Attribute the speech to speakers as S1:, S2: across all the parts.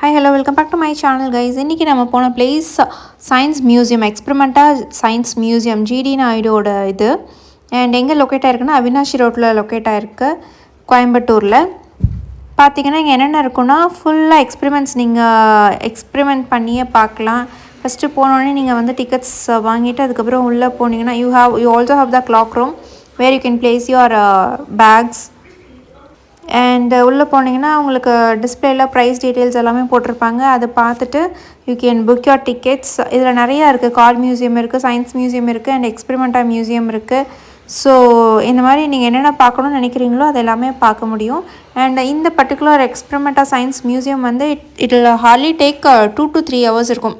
S1: Hi, hello, welcome back to my channel guys. இன்னைக்கு நம்ம போன place Science Museum, Experimenta Science Museum, GD Naidu ஓட இது. And எங்க லொகேட் ஆயிருக்குன்னா அவினாஷி ரோட்ல லொகேட் ஆயிருக்கு கோயம்புத்தூர்ல. பாத்தீங்கன்னா இங்க என்னென்ன இருக்குன்னா ஃபுல்லா எக்ஸ்பெரிமெண்ட்ஸ் நீங்க எக்ஸ்பெரிமெண்ட் பண்ணியே பார்க்கலாம். ஃபர்ஸ்ட் போனோனே நீங்க வந்து டிக்கெட்ஸ் வாங்கிட்டு அதுக்கு அப்புறம் உள்ள போனீங்கன்னா you also have the clock room where you can place your bags. And உள்ளே போனீங்கன்னா உங்களுக்கு டிஸ்பிளேல ப்ரைஸ் டீட்டெயில்ஸ் எல்லாமே போட்டிருப்பாங்க. அதை பார்த்துட்டு you can book your tickets. இதில் நிறையா இருக்குது. கார் மியூசியம் இருக்குது, சயின்ஸ் மியூசியம் இருக்குது, அண்ட் எக்ஸ்பெரிமெண்டா மியூசியம் இருக்குது. ஸோ இந்த மாதிரி நீங்கள் என்னென்ன பார்க்கணுன்னு நினைக்கிறீங்களோ அது எல்லாமே பார்க்க முடியும். அண்ட் இந்த பர்டிகுலர் எக்ஸ்பெரிமெண்டா சயின்ஸ் மியூசியம் வந்து it will hardly take 2 to 3 hours இருக்கும்.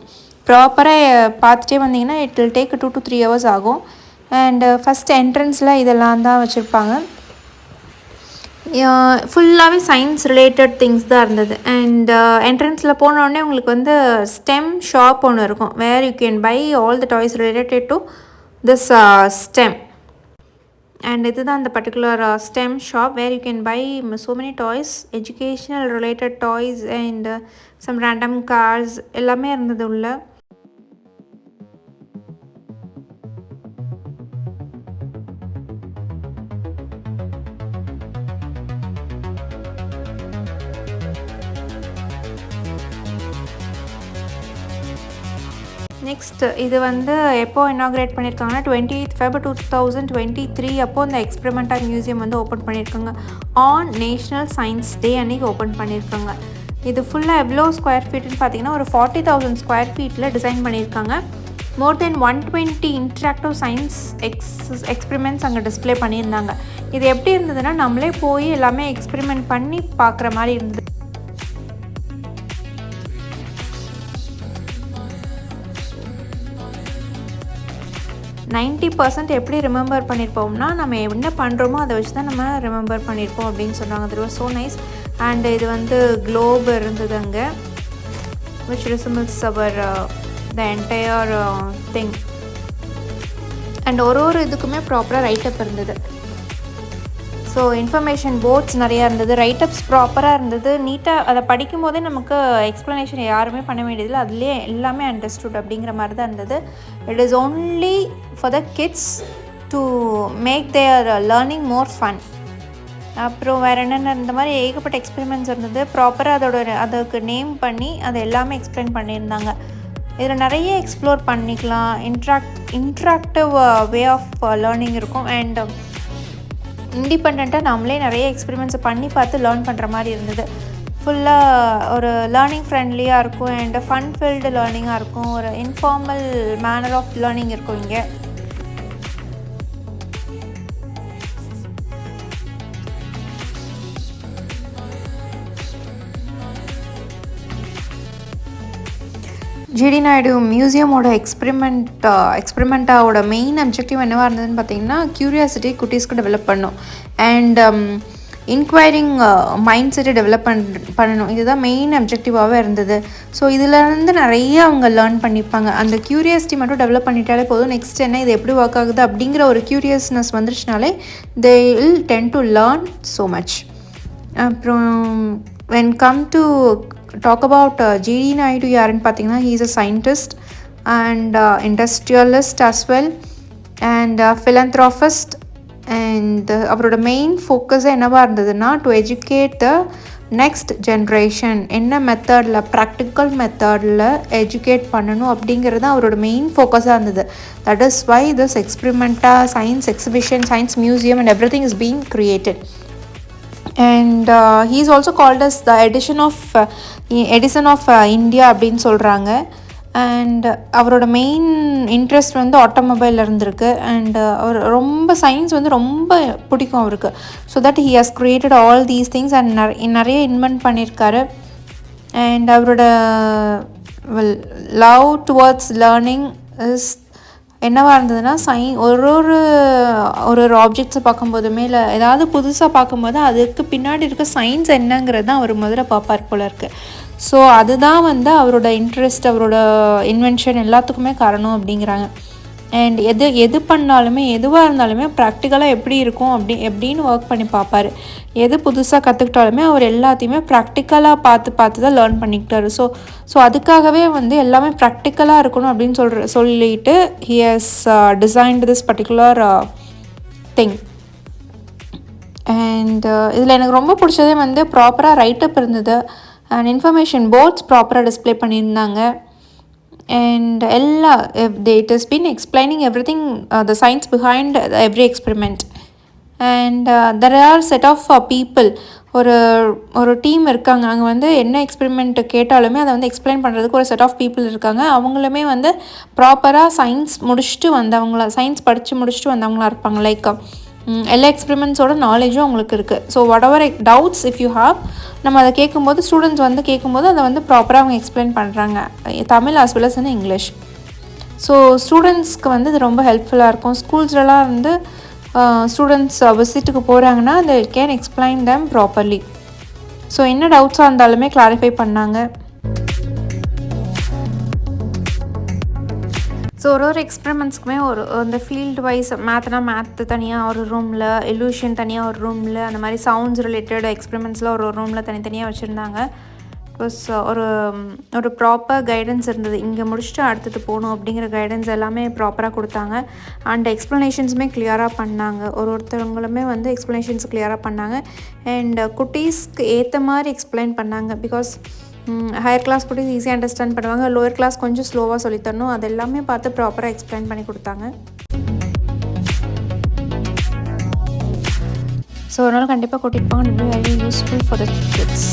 S1: ப்ராப்பராக பார்த்துட்டே வந்தீங்கன்னா it will take 2 to 3 hours ஆகும். அண்ட் ஃபஸ்ட் என்ட்ரன்ஸில் இதெல்லாம் தான் வச்சுருப்பாங்க. ஃபுல்லாகவே சயின்ஸ் ரிலேட்டட் திங்ஸ் தான் இருந்தது. அண்ட் என்ட்ரன்ஸில் போனோடனே உங்களுக்கு வந்து ஸ்டெம் ஷாப் ஒன்று இருக்கும் where you can buy all the toys related to this STEM. And இதுதான் அந்த particular STEM shop where you can buy so many toys, educational related toys and some random cars எல்லாமே இருந்தது உள்ள. Next இது வந்து எப்போ இனாக்ரேட் பண்ணியிருக்காங்கன்னா 28 February 2023 அப்போது இந்த எக்ஸ்பெரிமெண்டா மியூசியம் வந்து ஓப்பன் பண்ணியிருக்காங்க. ஆன் நேஷ்னல் சயின்ஸ் டே அன்றைக்கி ஓப்பன் பண்ணியிருக்காங்க. இது ஃபுல்லாக எவ்வளோ ஸ்கொயர் ஃபீட்டுன்னு பார்த்தீங்கன்னா ஒரு 40,000 ஸ்கொயர் ஃபீட்டில் டிசைன் பண்ணியிருக்காங்க. மோர் தென் 120 இன்ட்ராக்டிவ் சயின்ஸ் எக்ஸ்பெரிமெண்ட்ஸ் அங்கே டிஸ்பிளே பண்ணியிருந்தாங்க. இது எப்படி இருந்ததுன்னா நம்மளே போய் எல்லாமே எக்ஸ்பெரிமெண்ட் பண்ணி பார்க்குற மாதிரி இருந்தது. 90% எப்படி ரிமெம்பர் பண்ணியிருப்போம்னா நம்ம என்ன பண்ணுறோமோ அதை வச்சு தான் நம்ம ரிமெம்பர் பண்ணியிருப்போம் அப்படின்னு சொன்னாங்க. அது வாஸ் ஸோ நைஸ். அண்ட் இது வந்து குளோப் இருந்தது அங்கே which resembles our the entire thing. And ஒரு இதுக்குமே ப்ராப்பராக ரைட்டப் இருந்தது. ஸோ இன்ஃபர்மேஷன் போர்ட்ஸ் நிறையா இருந்தது, ரைட்டப்ஸ் ப்ராப்பராக இருந்தது. நீட்டாக அதை படிக்கும் போதே நமக்கு எக்ஸ்ப்ளனேஷன் யாருமே பண்ண வேண்டியதில்லை, அதுலேயே எல்லாமே அண்டர்ஸ்டுட் அப்படிங்கிற மாதிரி தான் இருந்தது. It is only for the kids to make their learning more fun. அப்புறம் வேறு என்னென்ன இந்த மாதிரி ஏகப்பட்ட எக்ஸ்பெரிமெண்ட்ஸ் இருந்தது. ப்ராப்பராக அதுக்கு நேம் பண்ணி அதை எல்லாமே எக்ஸ்பிளைன் பண்ணியிருந்தாங்க. இதில் நிறைய எக்ஸ்ப்ளோர் பண்ணிக்கலாம். இன்ட்ராக்டிவ் வே ஆஃப் லேர்னிங் இருக்கும். அண்ட் இண்டிபெண்ட்டாக நம்மளே நிறைய எக்ஸ்பெரிமெண்ட்ஸை பண்ணி பார்த்து லேர்ன் பண்ணுற மாதிரி இருந்தது. ஃபுல்லாக ஒரு லேர்னிங் ஃப்ரெண்ட்லியாக இருக்கும் அண்ட் ஃபன் ஃபில்டு லேர்னிங்காக இருக்கும். ஒரு இன்ஃபார்மல் மேனர் ஆஃப் லேர்னிங் இருக்கும் இங்கே. ஜிடி நாயுடு மியூசியமோட எக்ஸ்பெரிமெண்ட்டாவோட மெயின் அப்ஜெக்டிவ் என்னவாக இருந்ததுன்னு பார்த்தீங்கன்னா க்யூரியாசிட்டி குட்டீஸ்க்கு டெவலப் பண்ணணும் அண்ட் இன்கொயரிங் மைண்ட் செட்டை டெவலப் பண்ணணும். இதுதான் மெயின் அப்ஜெக்டிவாகவே இருந்தது. ஸோ இதிலேருந்து நிறைய அவங்க லேர்ன் பண்ணிப்பாங்க. அந்த க்யூரியாசிட்டி மட்டும் டெவலப் பண்ணிட்டாலே போதும். நெக்ஸ்ட் என்ன, இது எப்படி ஒர்க் ஆகுது அப்படிங்கிற ஒரு curiousness வந்துருச்சுனாலே they will tend to learn so much. அப்புறம் when come to talk about GD Naidu யாருன்னு பார்த்தீங்கன்னா he is a scientist and industrialist as well and philanthropist. and அவரோட மெயின் ஃபோக்கஸ் என்னவாக இருந்ததுன்னா to educate the next generation. என்ன மெத்தடில், practical மெத்தடில் educate பண்ணணும் அப்படிங்கிறது தான் அவரோட மெயின் ஃபோக்கஸாக இருந்தது. தட் இஸ் வை திஸ் எக்ஸ்பெரிமெண்டா science exhibition, science museum and everything is being created. And he is also called as the Edison of India அப்படின்னு சொல்கிறாங்க. அண்ட் அவரோட மெயின் இன்ட்ரெஸ்ட் வந்து ஆட்டோமொபைலில் இருந்திருக்கு. அண்ட் அவர் ரொம்ப சயின்ஸ் வந்து ரொம்ப பிடிக்கும் அவருக்கு. So that he has created all these things and நிறைய இன்வென்ட் பண்ணியிருக்காரு. அண்ட் அவரோட லவ் டுவர்ட்ஸ் லேர்னிங் இஸ் என்னவாக இருந்ததுன்னா ஒரு ஆப்ஜெக்ட்ஸை பார்க்கும்போதுமே இல்லை ஏதாவது புதுசாக பார்க்கும்போது அதுக்கு பின்னாடி இருக்க சயின்ஸ் என்னங்கிறது தான் அவர் முதல்ல பார்ப்பார் போல இருக்குது. ஸோ அதுதான் வந்து அவரோட இன்ட்ரெஸ்ட், அவரோட இன்வென்ஷன் எல்லாத்துக்குமே காரணம் அப்படிங்கிறாங்க. அண்ட் எது பண்ணாலுமே எதுவாக இருந்தாலுமே ப்ராக்டிக்கலாக எப்படி இருக்கும் எப்படின்னு ஒர்க் பண்ணி பார்ப்பார். எது புதுசாக கற்றுக்கிட்டாலுமே அவர் எல்லாத்தையுமே ப்ராக்டிக்கலாக பார்த்து தான் லேர்ன் பண்ணிக்கிட்டாரு. ஸோ அதுக்காகவே வந்து எல்லாமே ப்ராக்டிக்கலாக இருக்கணும் அப்படின்னு சொல்லிட்டு he has designed this particular thing. And இதில் எனக்கு ரொம்ப பிடிச்சதே வந்து ப்ராப்பராக ரைட்டப் இருந்தது அண்ட் இன்ஃபர்மேஷன் போர்ட்ஸ் ப்ராப்பராக டிஸ்பிளே பண்ணியிருந்தாங்க. And it has been explaining everything, the science behind every experiment. And there are set of people, ஒரு டீம் இருக்காங்க. அங்கே வந்து என்ன எக்ஸ்பெரிமெண்ட் கேட்டாலுமே அதை வந்து எக்ஸ்பிளைன் பண்ணுறதுக்கு ஒரு செட் ஆஃப் பீப்புள் இருக்காங்க. அவங்களுமே வந்து ப்ராப்பராக சயின்ஸ் படித்து முடிச்சுட்டு வந்தவங்களா இருப்பாங்க. லைக் எல்லா எக்ஸ்பெரிமெண்ட்ஸோட நாலேஜும் அவங்களுக்கு இருக்குது. So whatever doubts if you have, நம்ம அதை ஸ்டூடெண்ட்ஸ் வந்து கேட்கும்போது அதை வந்து ப்ராப்பராக அவங்க எக்ஸ்பிளைன் பண்ணுறாங்க, Tamil as well as in English. So ஸ்டூடெண்ட்ஸ்க்கு வந்து இது ரொம்ப ஹெல்ப்ஃபுல்லாக இருக்கும். ஸ்கூல்ஸ்லாம் வந்து ஸ்டூடெண்ட்ஸ் விசிட்டுக்கு போகிறாங்கன்னா they can explain them properly. So என்ன டவுட்ஸாக இருந்தாலுமே கிளாரிஃபை பண்ணாங்க. ஸோ ஒரு எக்ஸ்பெரிமெண்ட்ஸ்க்குமே அந்த ஃபீல்டு வைஸ் மேத்து தனியாக ஒரு ரூமில், எல்யூஷன் தனியாக ஒரு ரூமில், அந்த மாதிரி சவுண்ட்ஸ் ரிலேட்டட் எக்ஸ்பெரிமெண்ட்ஸில் ஒரு ரூமில் தனித்தனியாக வச்சுருந்தாங்க. ப்ளஸ் ஒரு ப்ராப்பர் கைடன்ஸ் இருந்தது. இங்கே முடிச்சுட்டு அடுத்தது போகணும் அப்படிங்கிற கைடன்ஸ் எல்லாமே ப்ராப்பராக கொடுத்தாங்க. அண்ட் எக்ஸ்ப்ளனேஷன்ஸுமே கிளியராக பண்ணாங்க. ஒருத்தவங்களுமே வந்து எக்ஸ்ப்ளனேஷன்ஸ் கிளியராக பண்ணாங்க. அண்ட் குட்டீஸ்க்கு ஏற்ற மாதிரி எக்ஸ்பிளைன் பண்ணாங்க. பிகாஸ் ஹையர் கிளாஸ் குட்டீஸ் ஈஸியாக அண்டர்ஸ்டாண்ட் பண்ணுவாங்க, லோயர் கிளாஸ் கொஞ்சம் ஸ்லோவாக சொல்லித்தரணும். அது எல்லாமே பார்த்து ப்ராப்பராக எக்ஸ்பிளைன் பண்ணி கொடுத்தாங்க. ஸோ ஒரு நாள் கண்டிப்பாக கூட்டிகிட்டு போங்க. Very useful for the kids.